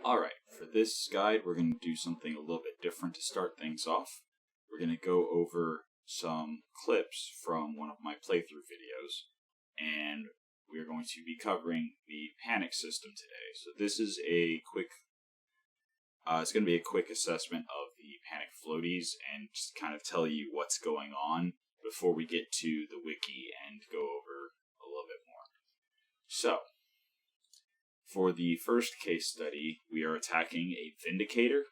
Alright, for this guide, we're going to do something a little bit different to start things off. We're going to go over some clips from one of my playthrough videos, and we're going to be covering the panic system today. So this is a quick, it's going to be a quick assessment of the panic floaties and just kind of tell you what's going on before we get to the wiki and go over a little bit more. So, for the first case study, we are attacking a Vindicator.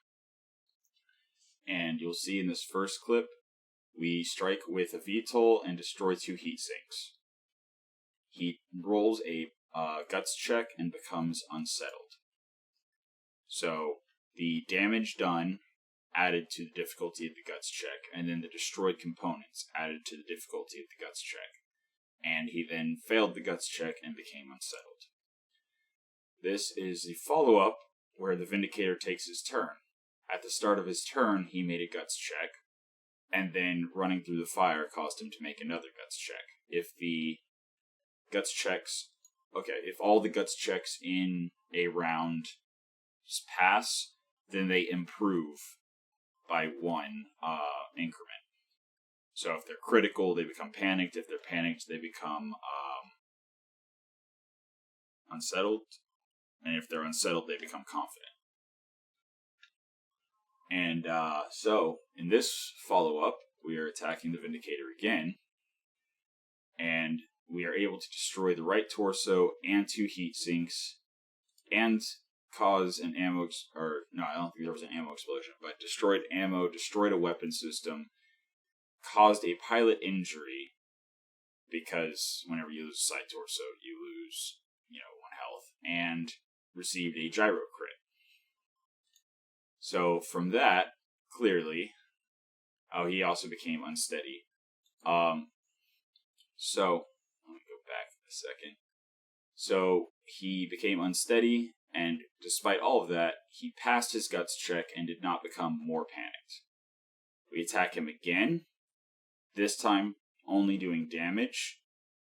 And you'll see in this first clip, we strike with a VTOL and destroy 2 heat sinks. He rolls a guts check and becomes unsettled. So, the damage done added to the difficulty of the guts check, and then the destroyed components added to the difficulty of the guts check. And he then failed the guts check and became unsettled. This is the follow-up where the Vindicator takes his turn. At the start of his turn, he made a guts check, and then running through the fire caused him to make another guts check. If the guts checks, if all the guts checks in a round pass, then they improve by 1 increment. So if they're critical, they become panicked. If they're panicked, they become unsettled. And if they're unsettled, they become confident. And so, in this follow-up, we are attacking the Vindicator again. And we are able to destroy the right torso and 2 heat sinks. And cause an ammo... I don't think there was an ammo explosion. But destroyed ammo, destroyed a weapon system. Caused a pilot injury. Because whenever you lose a side torso, you lose, 1 health. And received a gyro crit. So from that, clearly, he also became unsteady. So let me go back a second. So he became unsteady, and despite all of that, he passed his guts check and did not become more panicked. We attack him again, this time only doing damage,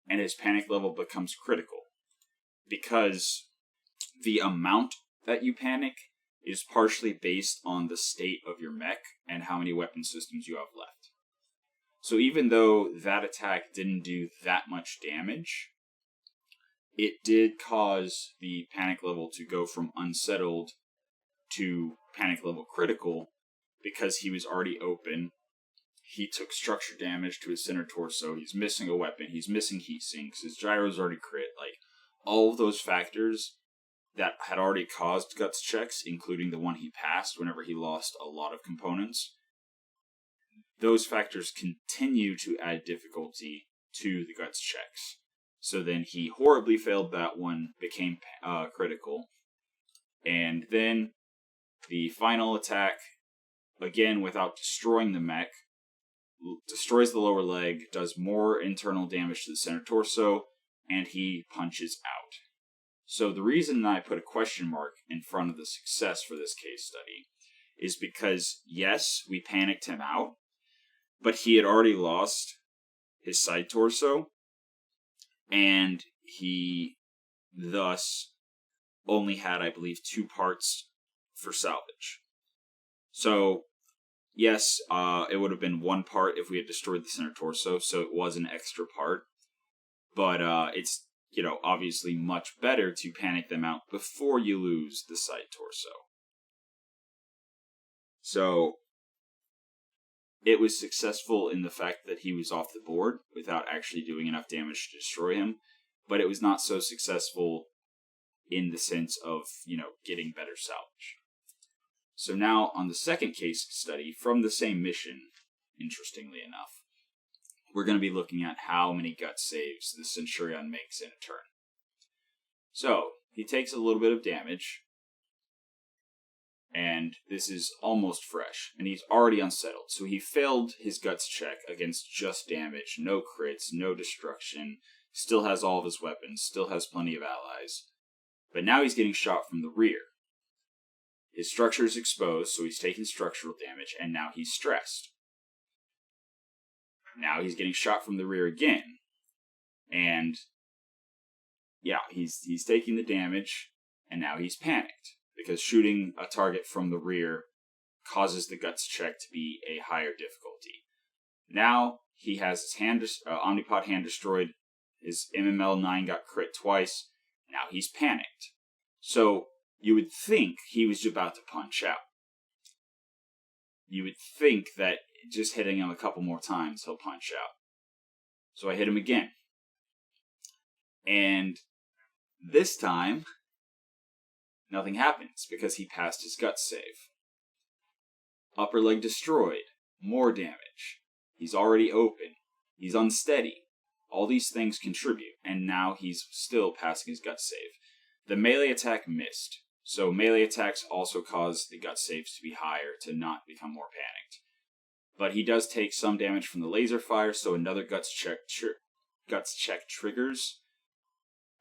and his panic level becomes critical. Because the amount that you panic is partially based on the state of your mech and how many weapon systems you have left. So even though that attack didn't do that much damage, it did cause the panic level to go from unsettled to panic level critical because he was already open. He took structure damage to his center torso. He's missing a weapon. He's missing heat sinks. His gyro's already crit. All of those factors that had already caused guts checks, including the one he passed whenever he lost a lot of components, those factors continue to add difficulty to the guts checks. So then he horribly failed that one, became critical. And then the final attack, again without destroying the mech, destroys the lower leg, does more internal damage to the center torso, and he punches out. So the reason I put a question mark in front of the success for this case study is because, yes, we panicked him out, but he had already lost his side torso, and he thus only had, I believe, 2 parts for salvage. So, yes, it would have been 1 part if we had destroyed the center torso, so it was an extra part. But it's, obviously much better to panic them out before you lose the side torso. So, it was successful in the fact that he was off the board without actually doing enough damage to destroy him, but it was not so successful in the sense of, getting better salvage. So now, on the second case study, from the same mission, interestingly enough, we're going to be looking at how many gut saves the Centurion makes in a turn. So, he takes a little bit of damage, and this is almost fresh, and he's already unsettled. So he failed his guts check against just damage, no crits, no destruction, still has all of his weapons, still has plenty of allies. But now he's getting shot from the rear. His structure is exposed, so he's taking structural damage, and now he's stressed. Now he's getting shot from the rear again. And, yeah, he's taking the damage, and now he's panicked. because shooting a target from the rear causes the guts check to be a higher difficulty. Now he has his Omnipod hand destroyed. His MML9 got crit twice. Now he's panicked. So you would think he was about to punch out. You would think that just hitting him a couple more times, he'll punch out. So I hit him again. And this time, nothing happens because he passed his guts save. Upper leg destroyed. More damage. He's already open. He's unsteady. All these things contribute, and now he's still passing his guts save. The melee attack missed, so melee attacks also cause the gut saves to be higher to not become more panicked. But he does take some damage from the laser fire, so another guts check triggers.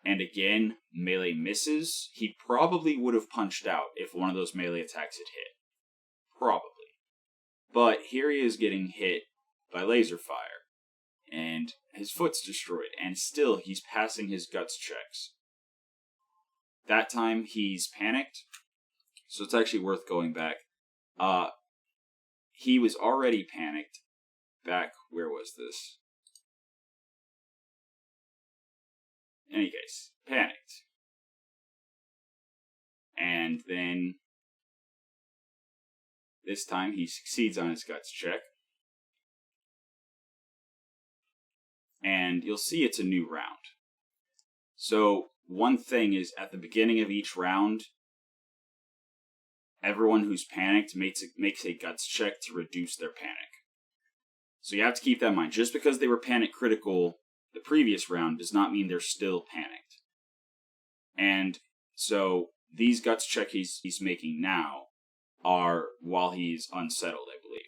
And again, melee misses. He probably would have punched out if one of those melee attacks had hit. Probably. But here he is getting hit by laser fire, and his foot's destroyed, and still he's passing his guts checks. That time he's panicked, so it's actually worth going back. He was already panicked back, where was this? In any case, panicked. And then this time he succeeds on his guts check. And you'll see it's a new round. So one thing is, at the beginning of each round, everyone who's panicked makes a guts check to reduce their panic. So you have to keep that in mind. Just because they were panic critical the previous round does not mean they're still panicked. And so these guts checks he's making now are while he's unsettled, I believe.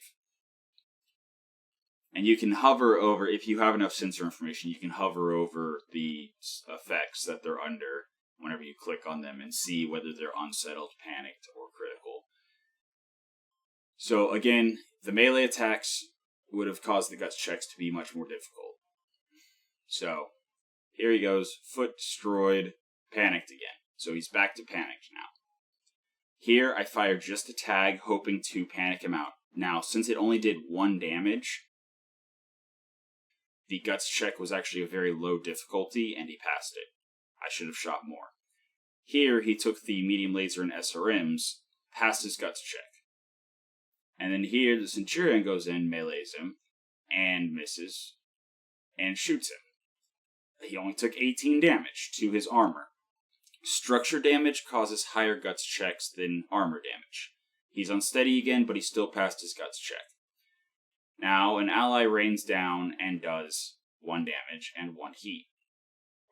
And you can hover over, if you have enough sensor information, you can hover over the effects that they're under whenever you click on them and see whether they're unsettled, panicked, or critical. So again, the melee attacks would have caused the guts checks to be much more difficult. So here he goes, foot destroyed, panicked again. So he's back to panicked now. Here I fired just a tag, hoping to panic him out. Now, since it only did 1 damage, the guts check was actually a very low difficulty, and he passed it. I should have shot more. Here, he took the medium laser and SRMs, passed his guts check. And then here, the Centurion goes in, melees him, and misses, and shoots him. He only took 18 damage to his armor. Structure damage causes higher guts checks than armor damage. He's unsteady again, but he still passed his guts check. Now, an ally rains down and does 1 damage and 1 heat.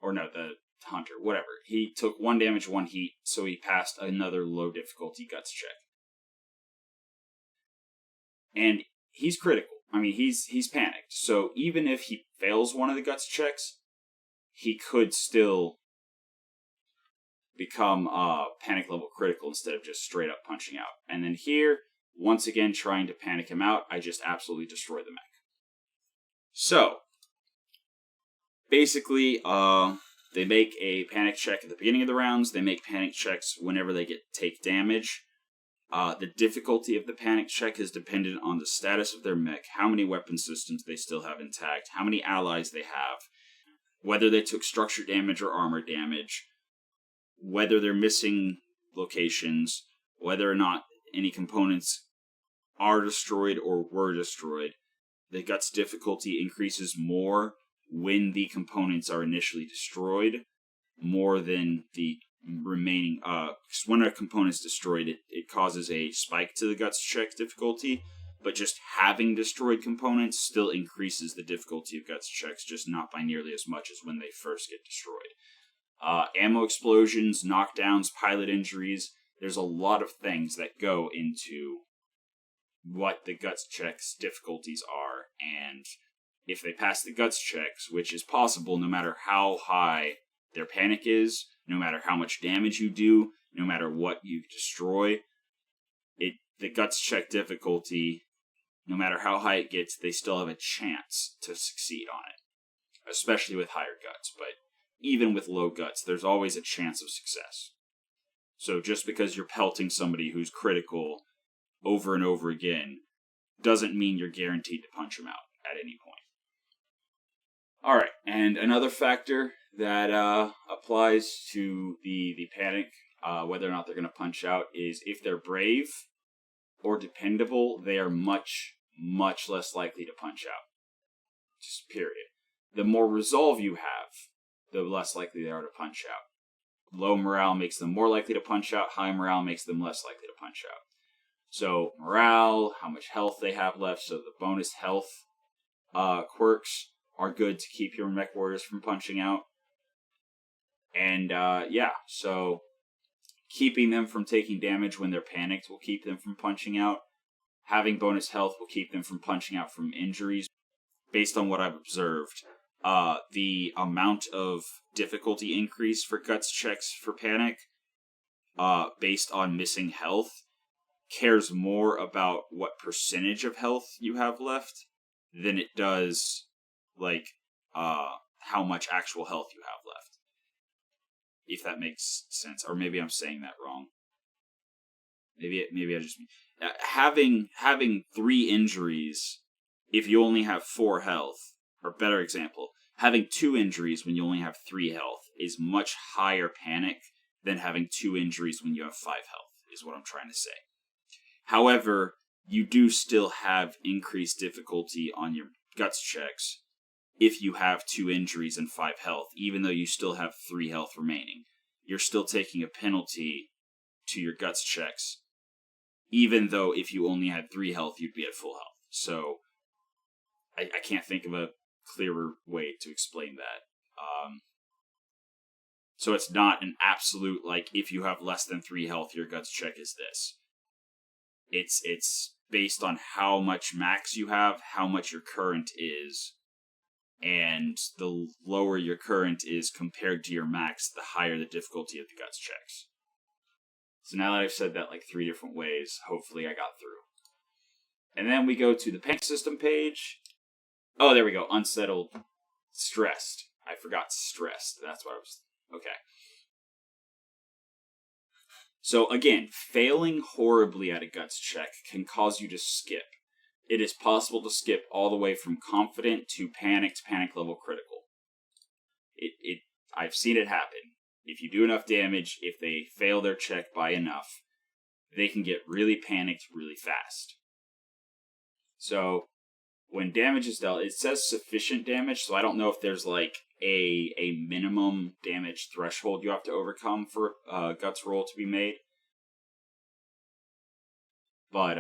Or no, the hunter, whatever. He took 1 damage, 1 heat, so he passed another low difficulty guts check. And he's critical. I mean, he's panicked. So even if he fails one of the guts checks, he could still become panic level critical instead of just straight up punching out. And then here, once again trying to panic him out, I just absolutely destroy the mech. So, basically, they make a panic check at the beginning of the rounds. They make panic checks whenever they take damage. The difficulty of the panic check is dependent on the status of their mech, how many weapon systems they still have intact, how many allies they have, whether they took structure damage or armor damage, whether they're missing locations, whether or not any components are destroyed or were destroyed. The guts difficulty increases more when the components are initially destroyed, more than the remaining. When a component is destroyed, it causes a spike to the guts check difficulty, but just having destroyed components still increases the difficulty of guts checks, just not by nearly as much as when they first get destroyed. Ammo explosions, knockdowns, pilot injuries, there's a lot of things that go into what the guts checks difficulties are, and if they pass the guts checks, which is possible no matter how high their panic is, no matter how much damage you do, no matter what you destroy, the guts check difficulty, no matter how high it gets, they still have a chance to succeed on it, especially with higher guts, but even with low guts, there's always a chance of success. So just because you're pelting somebody who's critical over and over again doesn't mean you're guaranteed to punch them out at any point. All right, and another factor that applies to the panic, whether or not they're going to punch out, is if they're brave or dependable, they are much, much less likely to punch out. Just period. The more resolve you have, the less likely they are to punch out. Low morale makes them more likely to punch out. High morale makes them less likely to punch out. So morale, how much health they have left, so the bonus health quirks are good to keep your mech warriors from punching out. And so keeping them from taking damage when they're panicked will keep them from punching out. Having bonus health will keep them from punching out from injuries. Based on what I've observed, the amount of difficulty increase for guts checks for panic, based on missing health, cares more about what percentage of health you have left than it does, how much actual health you have left. If that makes sense. Or maybe I'm saying that wrong. Maybe I just... Having 3 injuries if you only have 4 health, or better example, having 2 injuries when you only have 3 health is much higher panic than having 2 injuries when you have 5 health, is what I'm trying to say. However, you do still have increased difficulty on your guts checks if you have 2 injuries and 5 health, even though you still have 3 health remaining. You're still taking a penalty to your guts checks, even though if you only had 3 health, you'd be at full health. So, I can't think of a clearer way to explain that. So it's not an absolute, if you have less than 3 health, your guts check is this. It's based on how much max you have, how much your current is, and the lower your current is compared to your max, the higher the difficulty of the guts checks. So now that I've said that 3 different ways, hopefully I got through. And then we go to the panic system page. Oh, there we go. Unsettled. Stressed. I forgot stressed. That's what I was... Okay. So again, failing horribly at a guts check can cause you to skip. It is possible to skip all the way from confident to panic level critical. I've seen it happen. If you do enough damage, if they fail their check by enough, they can get really panicked really fast. So, when damage is dealt, it says sufficient damage, so I don't know if there's a minimum damage threshold you have to overcome for guts roll to be made. But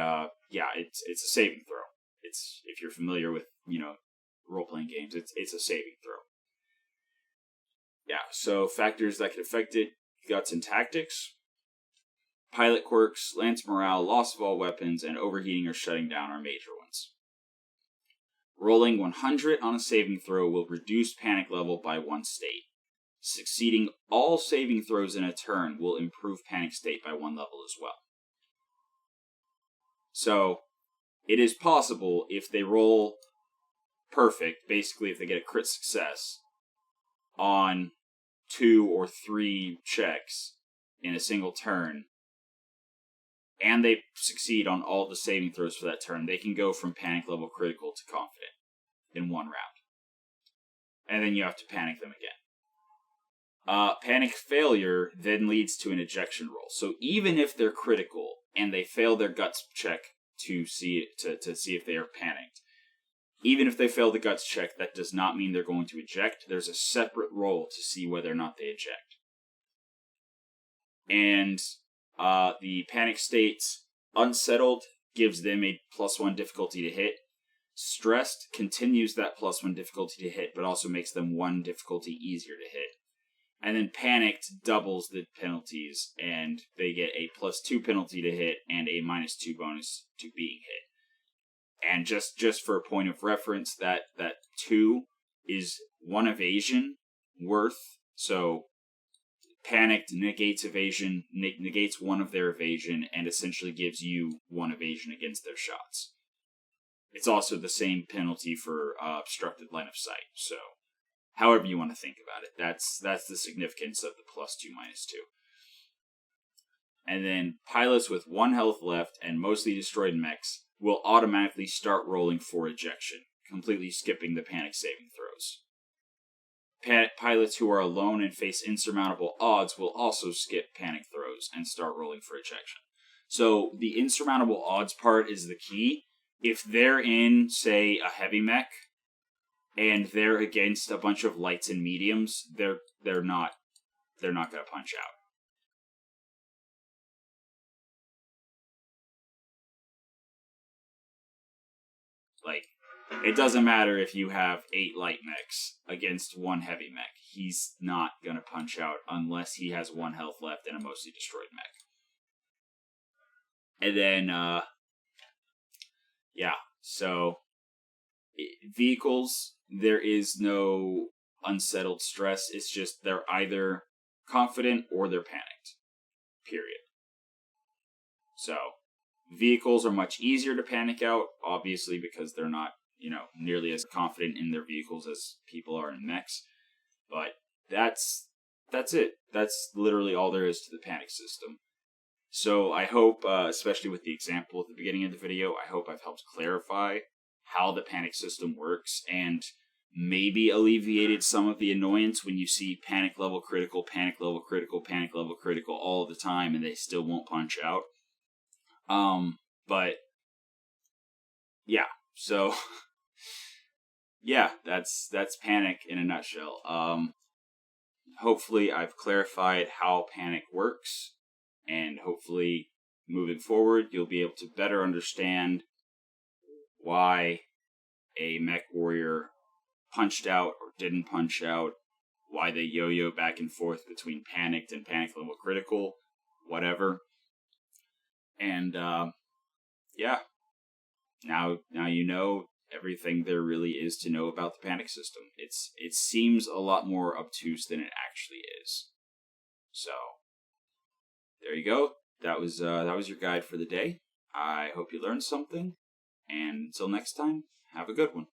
it's a saving throw. It's, if you're familiar with role-playing games, it's a saving throw. Yeah, so factors that could affect it: guts and tactics, pilot quirks, lance morale, loss of all weapons, and overheating or shutting down are major ones. Rolling 100 on a saving throw will reduce panic level by 1 state. Succeeding all saving throws in a turn will improve panic state by 1 level as well. So, it is possible if they roll perfect, basically if they get a crit success on 2 or 3 checks in a single turn, and they succeed on all the saving throws for that turn, they can go from panic level critical to confident in 1 round. And then you have to panic them again. Panic failure then leads to an ejection roll. So even if they're critical and they fail their guts check to see if they are panicked, even if they fail the guts check, that does not mean they're going to eject. There's a separate roll to see whether or not they eject. And the panic state unsettled gives them a +1 difficulty to hit. Stressed continues that +1 difficulty to hit, but also makes them 1 difficulty easier to hit. And then panicked doubles the penalties, and they get a +2 penalty to hit and a -2 bonus to being hit. And just for a point of reference, that 2 is 1 evasion worth. So panicked negates evasion, negates 1 of their evasion, and essentially gives you 1 evasion against their shots. It's also the same penalty for obstructed line of sight. So, however you want to think about it, that's the significance of the +2 -2. and then pilots with 1 health left and mostly destroyed mechs will automatically start rolling for ejection, completely skipping the panic saving throws. Pilots who are alone and face insurmountable odds will also skip panic throws and start rolling for ejection. So the insurmountable odds part is the key. If they're in, say, a heavy mech, and they're against a bunch of lights and mediums, they're not going to punch out. Like, it doesn't matter if you have 8 light mechs against 1 heavy mech. He's not going to punch out unless he has 1 health left and a mostly destroyed mech. And then, so vehicles, there is no unsettled stress. It's just they're either confident or they're panicked. Period. So vehicles are much easier to panic out, obviously, because they're not, nearly as confident in their vehicles as people are in mechs. But that's it. That's literally all there is to the panic system. So I hope, especially with the example at the beginning of the video, I hope I've helped clarify how the panic system works and maybe alleviated some of the annoyance when you see panic level critical, panic level critical, panic level critical all the time and they still won't punch out. But yeah, so yeah, that's panic in a nutshell. Hopefully I've clarified how panic works, and hopefully moving forward you'll be able to better understand why a mech warrior punched out or didn't punch out, why they yo-yo back and forth between panicked and panic level critical, whatever. And yeah, now you know everything there really is to know about the panic system. It seems a lot more obtuse than it actually is. So there you go. That was your guide for the day. I hope you learned something, and until next time, have a good one.